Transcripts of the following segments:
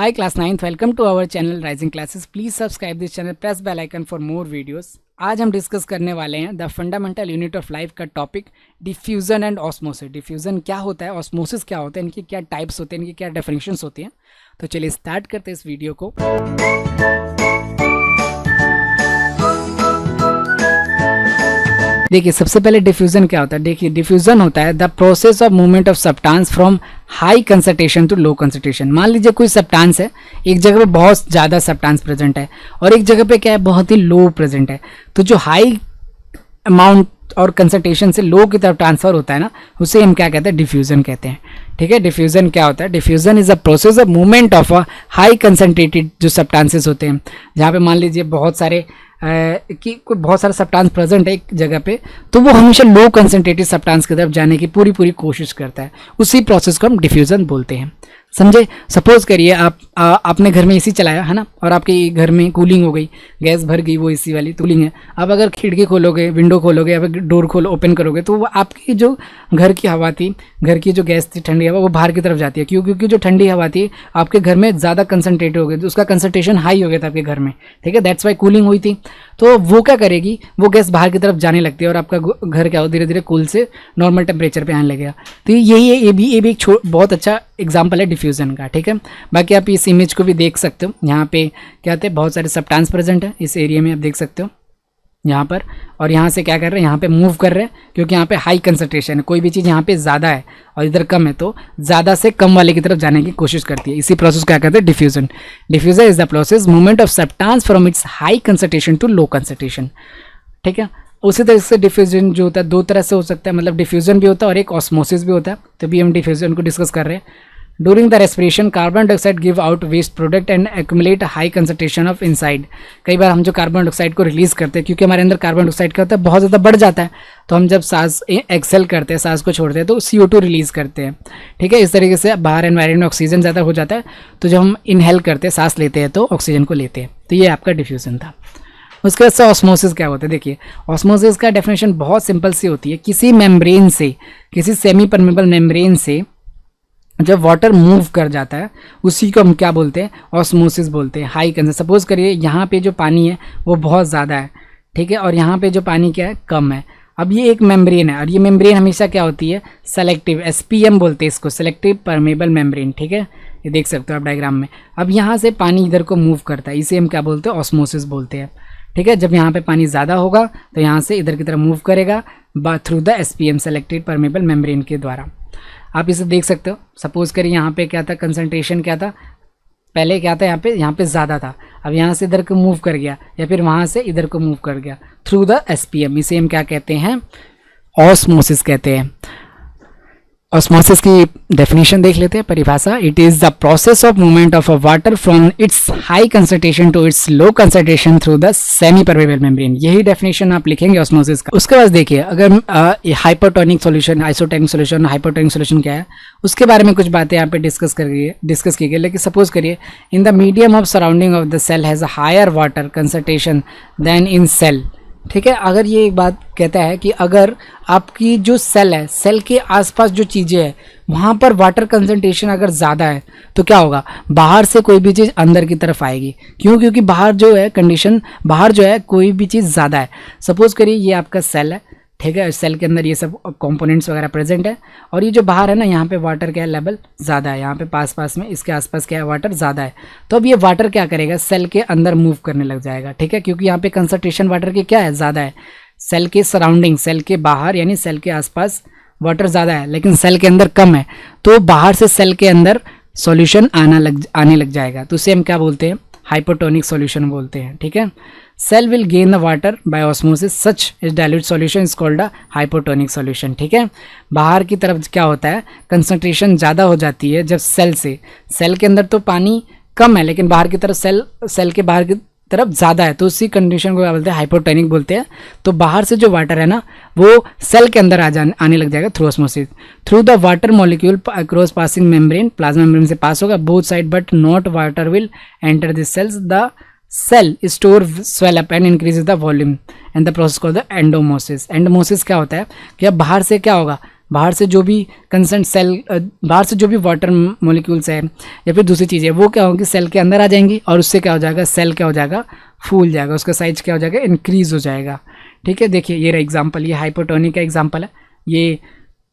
Hi class 9th, welcome to our channel Rising Classes. Please subscribe this channel, press bell icon for more videos. आज हम discuss करने वाले हैं the fundamental unit of life का topic diffusion and osmosis. Diffusion क्या होता है, osmosis क्या होता है, इनकी क्या टाइप्स होते हैं, इनकी क्या डेफिनेशंस होती हैं। तो चलिए स्टार्ट करते हैं इस वीडियो को। देखिए सबसे पहले डिफ्यूजन क्या होता है। देखिए डिफ्यूजन होता है the process of movement of substance from high concentration to low concentration. मान लीजिए कोई सब्सटेंस है, एक जगह पे बहुत ज़्यादा सब्सटेंस प्रेजेंट है और एक जगह पे क्या है, बहुत ही लो प्रेजेंट है। तो जो हाई अमाउंट और कंसंट्रेशन से लो की तरफ ट्रांसफर होता है ना, उसे हम क्या कहते हैं, डिफ्यूजन कहते हैं। ठीक है, डिफ्यूजन क्या होता है, diffusion is a process of movement of a high concentrated जो सब्सटेंसेस होते हैं, जहाँ पे मान लीजिए बहुत सारे कि कोई बहुत सारा सब्सटेंस प्रेजेंट है एक जगह पे, तो वो हमेशा लो कंसंट्रेटेड सब्सटेंस की तरफ जाने की पूरी कोशिश करता है। उसी प्रोसेस को हम डिफ्यूजन बोलते हैं। समझे। सपोज करिए आप आपने घर में एसी चलाया है ना, और आपके घर में कूलिंग हो गई, गैस भर गई, वो एसी वाली कूलिंग है। अब अगर खिड़की खोलोगे, विंडो खोलोगे या फिर डोर ओपन करोगे, तो वो आपकी जो घर की हवा थी, घर की जो गैस थी, ठंडी हवा, वो बाहर की तरफ जाती है। क्यों? क्योंकि जो ठंडी हवा थी आपके घर में ज़्यादा कंसनट्रेट हो गई, तो उसका कंसनट्रेशन हाई हो गया था आपके घर में। ठीक है, दैट्स वाई कूलिंग हुई थी। तो वो क्या करेगी, वो गैस बाहर की तरफ जाने लगती है और आपका घर क्या हो, धीरे धीरे कूल से नॉर्मल टेम्परेचर पे आने लगेगा। तो यही है, ये भी एक बहुत अच्छा एग्जाम्पल है डिफ्यूजन का। ठीक है, बाकी आप इस इमेज को भी देख सकते हो। यहाँ पे क्या होते हैं, बहुत सारे सब्सटेंस प्रेजेंट है इस एरिया में, आप देख सकते हो यहाँ पर। और यहाँ से क्या कर रहे हैं, यहाँ पे मूव कर रहे हैं, क्योंकि यहाँ पे हाई कंसंट्रेशन है। कोई भी चीज़ यहाँ पे ज़्यादा है और इधर कम है, तो ज़्यादा से कम वाले की तरफ जाने की कोशिश करती है। इसी प्रोसेस क्या कहते हैं, diffusion. Diffusion is the process movement of substance from its high concentration to low concentration. ठीक है, उसी तरह से डिफ्यूजन जो होता है दो तरह से हो सकता है, मतलब डिफ्यूजन भी होता है और एक ऑस्मोसिस भी होता है। तो भी हम डिफ्यूजन को डिस्कस कर रहे हैं। During the respiration, carbon dioxide give out waste product and accumulate a high concentration of inside. कई बार हम जो कार्बन डाइऑक्साइड को रिलीज करते हैं, क्योंकि हमारे अंदर कार्बन डाइऑक्साइड क्या होता है, बहुत ज़्यादा बढ़ जाता है, तो हम जब सांस एक्सेल करते हैं, सांस को छोड़ते हैं, तो CO2 रिलीज करते हैं। ठीक है, इस तरीके से बाहर एनवायरमेंट में ऑक्सीजन ज़्यादा हो जाता है, तो जब हम इनहेल करते हैं, सांस लेते हैं, तो ऑक्सीजन को लेते हैं। तो ये आपका डिफ्यूजन था। उसके बाद से ऑस्मोसिस क्या होता है। देखिए ऑस्मोसिस का डेफिनेशन बहुत सिंपल सी होती है। किसी मेम्ब्रेन से, किसी सेमी परमेबल मेम्ब्रेन से जब वाटर मूव कर जाता है, उसी को हम क्या बोलते हैं, ऑस्मोसिस बोलते हैं। हाई कंसंट्रेशन, सपोज करिए यहाँ पे जो पानी है वो बहुत ज़्यादा है, ठीक है, और यहाँ पे जो पानी क्या है, कम है। अब ये एक मेम्ब्रेन है और ये मेम्ब्रेन हमेशा क्या होती है, सेलेक्टिव, SPM बोलते हैं इसको, सेलेक्टिव परमेबल मेम्ब्रेन। ठीक है, ये देख सकते हो आप डायग्राम में। अब यहाँ से पानी इधर को मूव करता है, इसे हम क्या बोलते हैं, ऑस्मोसिस बोलते हैं। ठीक है, जब यहाँ पे पानी ज़्यादा होगा तो यहाँ से इधर की तरफ मूव करेगा through the SPM, selective permeable membrane के द्वारा। आप इसे देख सकते हो। सपोज करिए यहाँ पे क्या था, कंसंट्रेशन क्या था, पहले क्या था, यहाँ पे ज़्यादा था, अब यहाँ से इधर को मूव कर गया, या फिर वहाँ से इधर को मूव कर गया थ्रू द SPM। इसे हम क्या कहते हैं, ऑस्मोसिस कहते हैं। ऑस्मोसिस की डेफिनेशन देख लेते हैं, परिभाषा। It is the process of movement of a water from its high concentration to its low concentration through the semi permeable membrane. यही डेफिनेशन आप लिखेंगे ऑस्मोसिस का। उसके बाद देखिए, अगर hypotonic solution, isotonic solution, hypotonic solution क्या है, उसके बारे में कुछ बातें यहाँ पे डिस्कस की गई। लेकिन सपोज करिए, in the medium of surrounding of the cell has a higher water concentration than in cell. ठीक है, अगर ये एक बात कहता है कि अगर आपकी जो सेल है, सेल के आसपास जो चीज़ें हैं, वहाँ पर वाटर कंसंट्रेशन अगर ज़्यादा है, तो क्या होगा, बाहर से कोई भी चीज़ अंदर की तरफ आएगी। क्यों? क्योंकि बाहर जो है कंडीशन, बाहर जो है कोई भी चीज़ ज़्यादा है। सपोज करिए ये आपका सेल है, ठीक है, सेल के अंदर ये सब कंपोनेंट्स वगैरह प्रेजेंट है, और ये जो बाहर है ना, यहाँ पे वाटर क्या है, लेवल ज़्यादा है, यहाँ पे पास में इसके आसपास क्या है, वाटर ज़्यादा है। तो अब ये वाटर क्या करेगा, सेल के अंदर मूव करने लग जाएगा। ठीक है, क्योंकि यहाँ पे कंसंट्रेशन वाटर की क्या है, ज़्यादा है। सेल के सराउंडिंग, सेल के बाहर यानी सेल के आसपास वाटर ज़्यादा है, लेकिन सेल के अंदर कम है, तो बाहर से सेल के अंदर सॉल्यूशन आने लग जाएगा। तो उसे हम क्या बोलते हैं, हाइपोटोनिक सॉल्यूशन बोलते हैं। ठीक है, cell will gain the water by osmosis, such is dilute solution is called a hypotonic solution. ठीक है, बाहर की तरफ क्या होता है, कंसंट्रेशन ज़्यादा हो जाती है जब सेल के अंदर तो पानी कम है, लेकिन बाहर की तरफ सेल के बाहर की तरफ ज़्यादा है, तो उसी कंडीशन को क्या बोलते हैं, हाइपोटोनिक बोलते हैं। तो बाहर से जो वाटर है ना, वो सेल के अंदर आने लग जाएगा through osmosis. Through the water molecule across passing membrane, plasma membrane से पास होगा both side, but not water will enter this cells. The cell store swell up and increases the volume and the process called the endosmosis. Endosmosis क्या होता है कि अब बाहर से क्या होगा, बाहर से जो भी कंसेंट सेल बाहर से जो भी वाटर मोलिक्यूल्स है या फिर दूसरी चीज़ें वो क्या होगी सेल के अंदर आ जाएंगी और उससे क्या हो जाएगा सेल क्या हो जाएगा फूल जाएगा, उसका साइज क्या हो जाएगा इंक्रीज हो जाएगा। ठीक है, देखिए ये रहा एग्जाम्पल, ये हाइपोटोनिक का एग्जाम्पल है। ये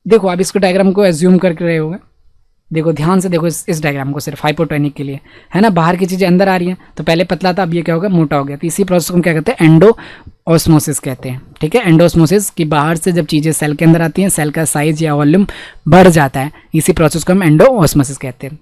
देखो आप इसको डायग्राम को एज्यूम करके रहे होंगे, देखो ध्यान से देखो इस डायग्राम को सिर्फ हाइपोटोनिक के लिए है ना, बाहर की चीज़ें अंदर आ रही हैं तो पहले पतला था अब ये क्या होगा मोटा हो गया। तो इसी प्रोसेस को हम क्या कहते हैं एंडो ऑस्मोसिस कहते हैं। ठीक है, एंडोस्मोसिस की बाहर से जब चीज़ें सेल के अंदर आती हैं सेल का साइज या वॉल्यूम बढ़ जाता है, इसी प्रोसेस को हम एंडो ऑस्मोसिस कहते हैं।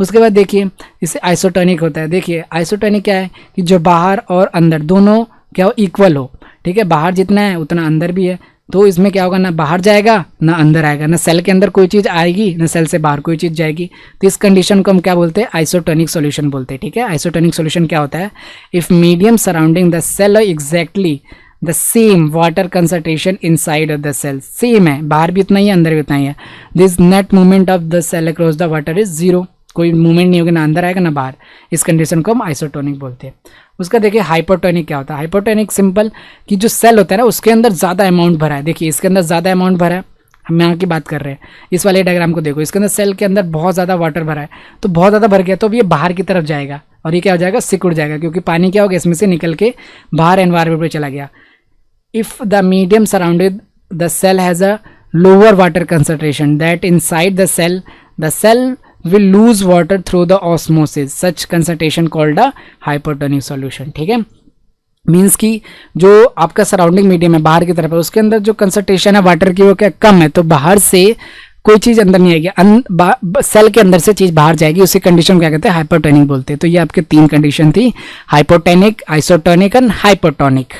उसके बाद देखिए इसे आइसोटोनिक होता है। देखिए आइसोटोनिक क्या है कि जो बाहर और अंदर दोनों क्या हो इक्वल हो। ठीक है, बाहर जितना है उतना अंदर भी है, तो इसमें क्या होगा ना बाहर जाएगा ना अंदर आएगा, ना सेल के अंदर कोई चीज़ आएगी ना सेल से बाहर कोई चीज़ जाएगी। तो इस कंडीशन को हम क्या बोलते हैं आइसोटोनिक सॉल्यूशन बोलते हैं। ठीक है, आइसोटोनिक सॉल्यूशन क्या होता है, if medium surrounding the cell exactly the same water concentration inside of the cell, same है बाहर भी उतना ही है अंदर भी उतना ही है, this net movement of the cell across the water is zero, कोई मूवमेंट नहीं होगा ना अंदर आएगा ना बाहर, इस कंडीशन को हम आइसोटोनिक बोलते हैं। उसका देखिए हाइपोटोनिक क्या होता है, हाइपोटोनिक सिंपल कि जो सेल होता है ना उसके अंदर ज़्यादा अमाउंट भरा है। देखिए इसके अंदर ज़्यादा अमाउंट भरा है, हम यहाँ की बात कर रहे हैं, इस वाले डायग्राम को देखो, इसके अंदर सेल के अंदर बहुत ज़्यादा वाटर भरा है, तो बहुत ज़्यादा भर गया तो अब ये बाहर की तरफ जाएगा और ये क्या हो जाएगा सिकुड़ जाएगा, क्योंकि पानी क्या होगा इसमें से निकल के बाहर एनवायरमेंट में चला गया। If the medium surrounded the cell has a lower water concentration that inside the cell will lose water through the osmosis, such concentration called a hypotonic solution। ठीक है, मीन्स कि जो आपका सराउंडिंग मीडियम है बाहर की तरफ है उसके अंदर जो कंसंट्रेशन है वाटर की वो क्या कम है, तो बाहर से कोई चीज़ अंदर नहीं आएगी, सेल के अंदर से चीज़ बाहर जाएगी, उसी कंडीशन को क्या कहते हैं हाइपोटोनिक बोलते हैं। तो ये आपके तीन कंडीशन थी, हाइपोटोनिक, आइसोटोनिक एंड हाइपोटोनिक।